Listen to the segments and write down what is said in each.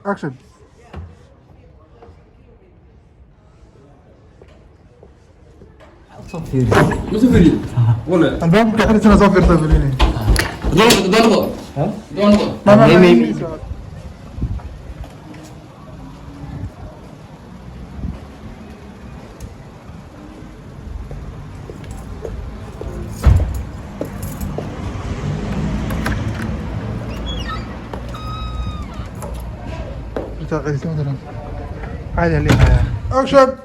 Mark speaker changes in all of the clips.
Speaker 1: اكشن.
Speaker 2: مسافرين ولا
Speaker 1: الباب كحرت انا صافر تفليني
Speaker 2: ضربة ها ضربة
Speaker 1: ما عادي عليها اكشن.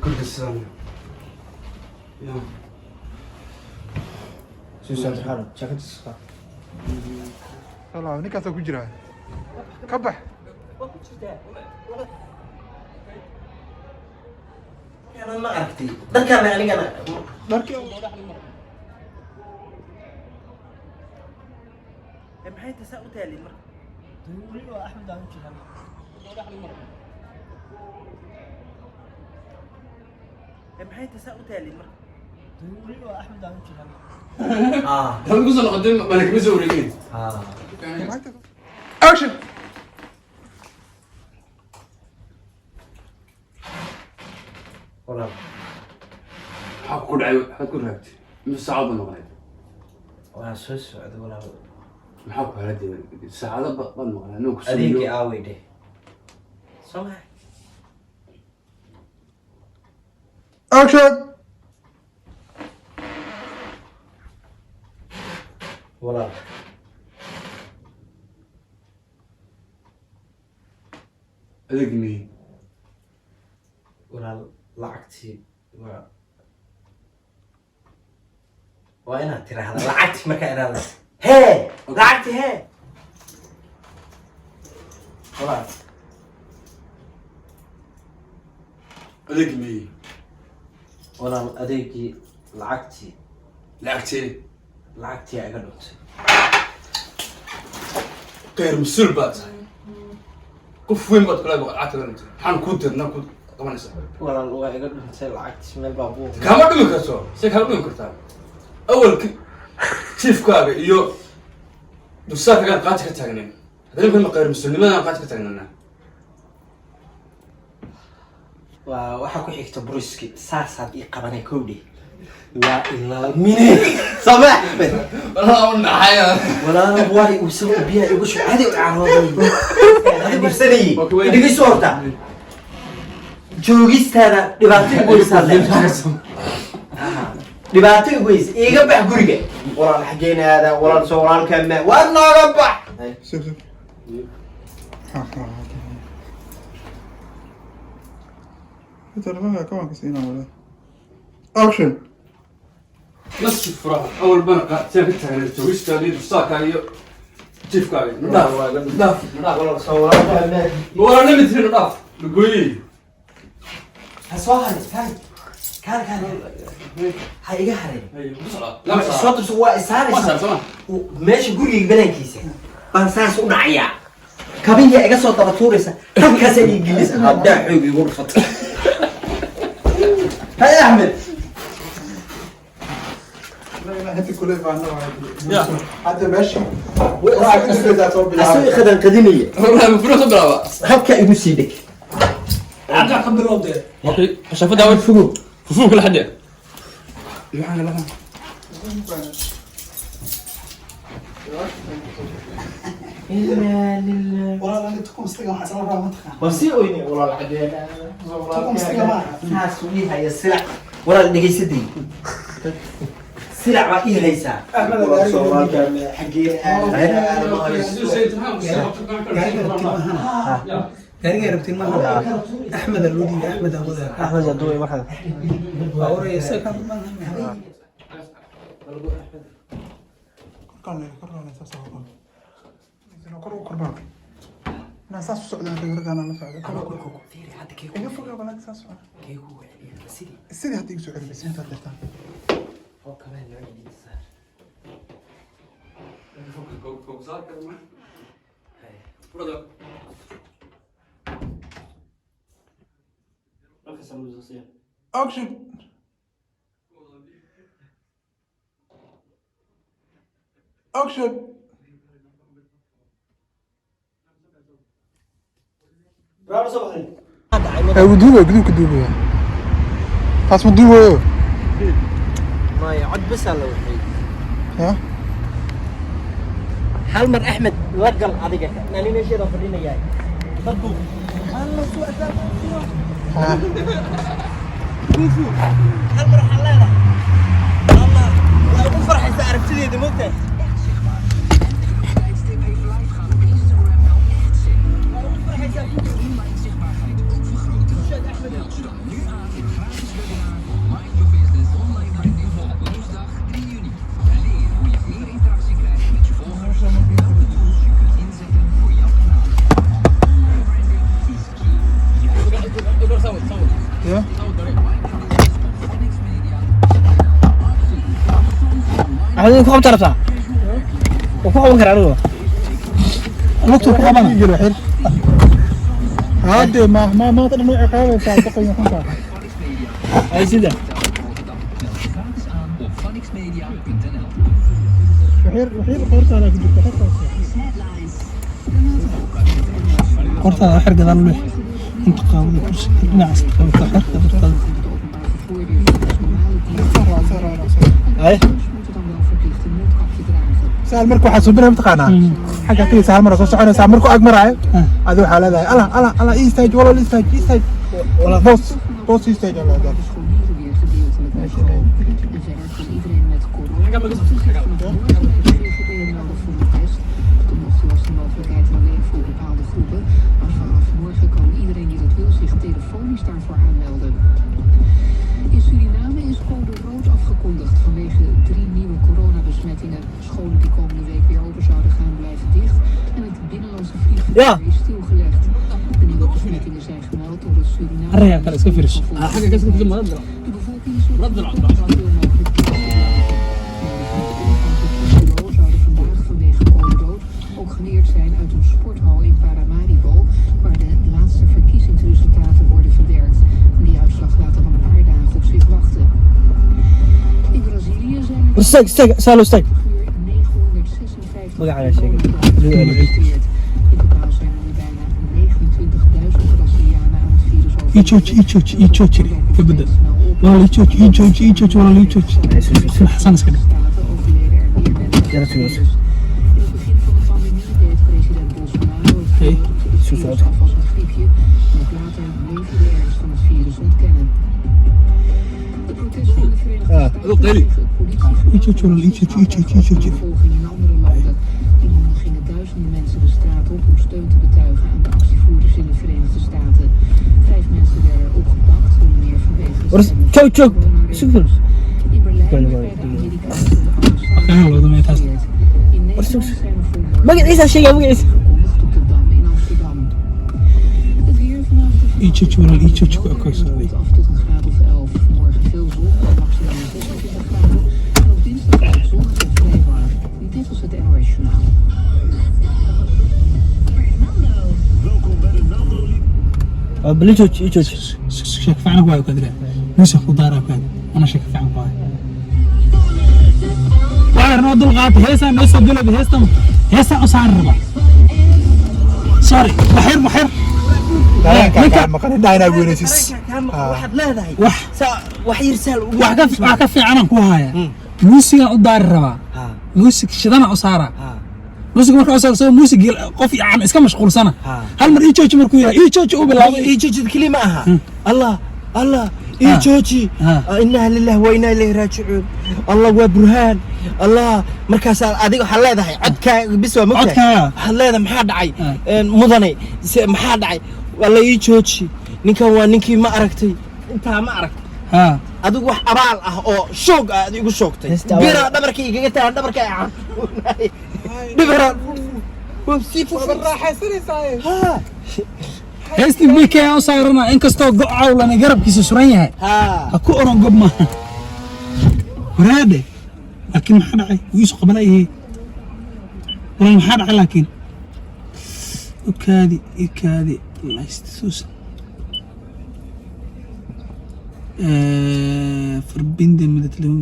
Speaker 2: كل السلام يا
Speaker 3: سوسن حرب شكل الصفا
Speaker 1: والله نكاسة كجرا كبح
Speaker 3: أنا ما عرفتي ذكر يعني أنا
Speaker 1: داركي
Speaker 3: بحيث تساؤل تالي مرة تقولي له أحمد عم يشتغل بحيث تساؤل تالي مرة تقولي له أحمد عم يشتغل
Speaker 2: هم قصنا قدام ملك مزورين
Speaker 1: اكشن.
Speaker 3: والله
Speaker 2: حقول عيو حقول هاتي مش صعب المغرب
Speaker 3: وأنا سوس ولا
Speaker 2: محاك هذه السعادة بطل مغرب نوك
Speaker 3: أديك آوي ده سمع
Speaker 1: اكشن.
Speaker 3: والله
Speaker 2: هذيك مين
Speaker 3: ولا لعقتي وأنا ترى هذا لعقتي ما كان هذا هي لعقتي هي والله
Speaker 2: هذيك مين
Speaker 3: ولا أديك لعقتي
Speaker 2: لعبتي
Speaker 3: لعقتي يا قلوت
Speaker 2: غير مسؤول بات قف وين بات كلا عتلنت حن كنت ناكل كمان سنة
Speaker 3: ولا قلوت لعقتي من البابور
Speaker 2: كم أدم كرتوا سيك هادم كرتوا أول شيف كاغا يو دوسات كان قاتك تاغنين هذا يمكن غير مسؤول لماذا قاتك تاغنين
Speaker 3: waxaa ku xigta bruski saasaad ii qabanay kowdhi waa ilaamine sama axmed
Speaker 2: والله أنا حيا
Speaker 3: walaal waay uu soo biyaa igu shucadi u carooday hadi bursanayay dhigayso horta joogistaada dhibaato igu weysaa dhibaato igu weysa iiga bax guriga walaal xageenaada walaal soo walaalkaa ma waa nooga bax
Speaker 1: شوف ترى ما كمان كسينا ولا اكشن.
Speaker 2: نفس الفراغ أول بنا سيك تاغنين تويست هذه دوسات كايو شيف كاغا نضاف نضاف
Speaker 3: walaal soo walaalkaa ma
Speaker 2: ولا نمت هنا نضاف لقوي
Speaker 3: hasoohari kaan ha iga harin
Speaker 2: لا
Speaker 3: soo tabso waa isaaraysa meesha guriga banaankiisa baan saas u dhacayaa kabiya iga soo daba tuuraysa halkaas ay ingiliis hadda xoog igu dhufatay hay ahmed
Speaker 1: لا هاتي كل ما
Speaker 2: يا.
Speaker 1: حتى ماشي واحد كده صوب
Speaker 3: asoo khadan qadinaya
Speaker 2: والله المفروض أضربه
Speaker 3: halka igu sii dhig
Speaker 2: عبد الحمد لله ده اوكي شوف داود فوق فوق كل حد لا لا
Speaker 3: إلا لله
Speaker 1: والله انا تكون مستقيم حسن الله ما تخاف
Speaker 3: وسي oyni walaal xageena
Speaker 1: تكون مستقيم
Speaker 3: taas uu haya silac walaal dhageysadii silac waa ii haysaa
Speaker 1: احمد
Speaker 4: gaariga rabtiin ma axmed aludi axmed abuda
Speaker 3: axmed aduwe waxa
Speaker 4: waa oraysa ka
Speaker 1: كرنا اساس هو انا كرو كربان انا اساس سعودان كرنا انا سعودان كرو
Speaker 3: fiiri hadda kee
Speaker 1: ايه فوق بالك اساس
Speaker 3: kee ku wacdiya sidii
Speaker 1: السيدي هديك سعودي بس انت تلتان
Speaker 3: oo kamaan loo yidhi saar
Speaker 1: اكشن. اكشن. ودوبه قدوم كدوبه خاص مدوبه
Speaker 3: ما يعد بس على وحيد
Speaker 1: ها
Speaker 3: هل مر احمد وقل adiga nani meesha fadhinayay dadku alla soo asaab
Speaker 1: ها
Speaker 3: bifu hal mar xaleena Allah waa ugu farxaysa aragtideeda moogta
Speaker 1: يا
Speaker 4: هذا كم تعرفها وكم كرانو لقطة كمان
Speaker 1: يجي الحين هذا ما تنمو عقابه تقييم خمسة
Speaker 4: أي سيدة
Speaker 1: وحير قرص على كده
Speaker 4: قرطة حرق ذا له انتقام كرسي ناس حرق أي
Speaker 1: سهل مركو حاسوبنا متقانا حاجة كذي سهل مركو صحنا سهل مركو أجمر عيب هذا حالة ذا ألا إيستاج ولا إيستاج ولا بوس إيستاج ولا ذا
Speaker 5: daarvoor aanmelden. In Suriname is code rood afgekondigd vanwege 3 nieuwe coronabesmettingen. Scholen die komende week weer open zouden gaan blijven dicht en het binnenlandse vliegverkeer is stilgelegd. De nieuwe besmettingen zijn gemeld door het Suriname. De bevolking is veel mogelijk zouden vandaag vanwege code rood ook geleerd zijn uit een sporthal in Paramaribo, waar de laatste verkiezingsresultaten worden verwerkt. En die uitslag laat al een paar dagen op zich wachten. In Brazilië zijn er
Speaker 4: سالو استك
Speaker 5: 956
Speaker 4: وقع شيء
Speaker 5: geregistreerd. In totaal zijn er nu bijna 29.000 Brazilianen aan het virus overleden.
Speaker 4: يتشوش كبدل والله يتشوش والله يتشوش حسن سكر
Speaker 5: Staten overleden er meer mensen.
Speaker 4: Ja, dat is
Speaker 5: In het begin van de pandemie deed president Bolsonaro het virus af als een griepje. En ook later bleef hij de ernst van het virus ontkennen. De protesten in de Verenigde Staten tegen het politievermogen vervolging in andere landen. In Londen gingen duizenden mensen de straat op om steun te betuigen aan de actievoerders in de Verenigde Staten. 5 mensen werden opgepakt, onder meer vanwege coronaregels. In Berlijn werd bij de Amerikaanse ambassade gearresteerd. In Nederland zijn er voor morgen
Speaker 4: ما قد إيش الشيء ما قد إيش
Speaker 5: aangekondigd op de Dam in Amsterdam. Het weer vanavond en
Speaker 4: يتشوش والله يتشوش كويس
Speaker 5: vanavond af tot een graad of 11. Morgen veel zon, maximaal 26 graden. En op dinsdag ook zon en vrij warm. Dit was het NOS Journaal.
Speaker 4: بليتشوش يتشوش شك فعنا قوي كذا نسخ خضارة كذا أنا شك فعنا قوي وعلى نوض الغاط هيسا نسخ دول بهيسا هيسا أصار ربع سوري بحير
Speaker 1: لا كان مقال داينا وينسيس
Speaker 3: واحد لا ذاي
Speaker 4: وح
Speaker 3: wax yirsaal
Speaker 4: wax ka fiican ku haya muusiga u daar raba muusig shidana u saara muusig marka soo soo muusig qof yaan iska mashquulsana hal mar ii jooji markuu yahay ii jooji u bilaabay
Speaker 3: ii jooji kalima aha Allah ii jooji inna lillahi wa inna ilayhi raaji'un Allah waa burhaan Allah markaas adiga waxa leedahay codka bis waa mugtahay waxa leedahay maxaa dhacay mudane maxaa dhacay walla ii jooji ninkan waa ninkii ma aragtay inta ma aragtay adigu wax abaal ah oo shoog ah adigu shoogtay bira dhabarkii igaga taan dhabarka aan dhibara wabsifu raaxaysanaysaa
Speaker 4: heestii mikay oo saarana in kasto go'awlana garabkiisa suran yahay ha ku oran gob ma waraade laakiin maxaa dhacay wiisu qabanayay wala maxaa dhacay laakiin ikaadi laystuus verbinden met het loon.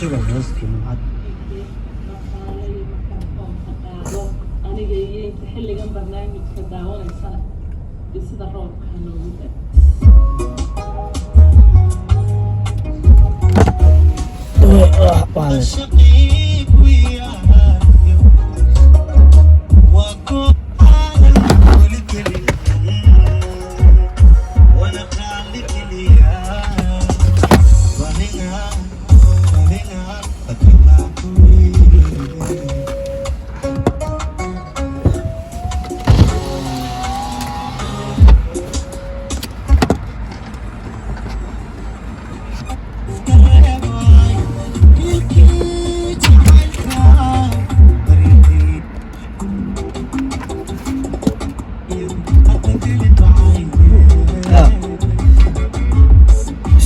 Speaker 3: sida hooskii macad
Speaker 6: aniga iyo inta xilligan barnaamijka daawanaysana sida roobka noogu da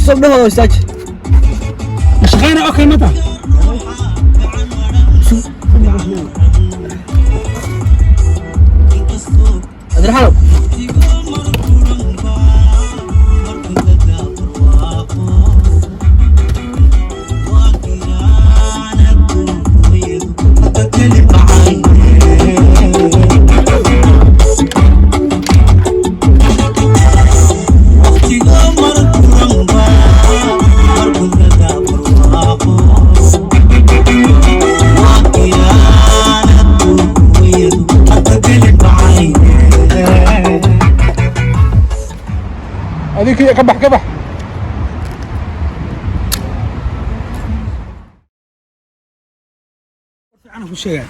Speaker 3: صدقوا استاذ
Speaker 4: شغالة اوكي متى
Speaker 3: ادري حلو
Speaker 1: هذيك هي كبح كبح
Speaker 4: انا في شيء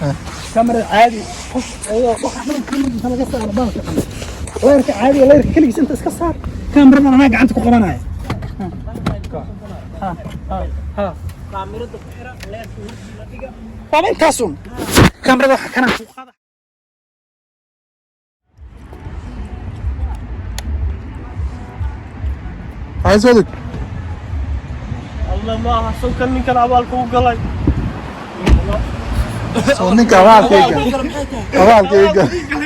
Speaker 4: كاميرا عادي ايوه احمد محمد انت لا قصه على بالك غيرك عادي غيرك كليس انت اسك صار كاميرا انا ما قعدت قبناي ها كاميرا دحيره لا دقيقه طبعا كاسون كاميرا كان
Speaker 1: عايز ولد
Speaker 3: الله ما حسن كان من كان عبالك وقلي
Speaker 1: صونك عوالك يقل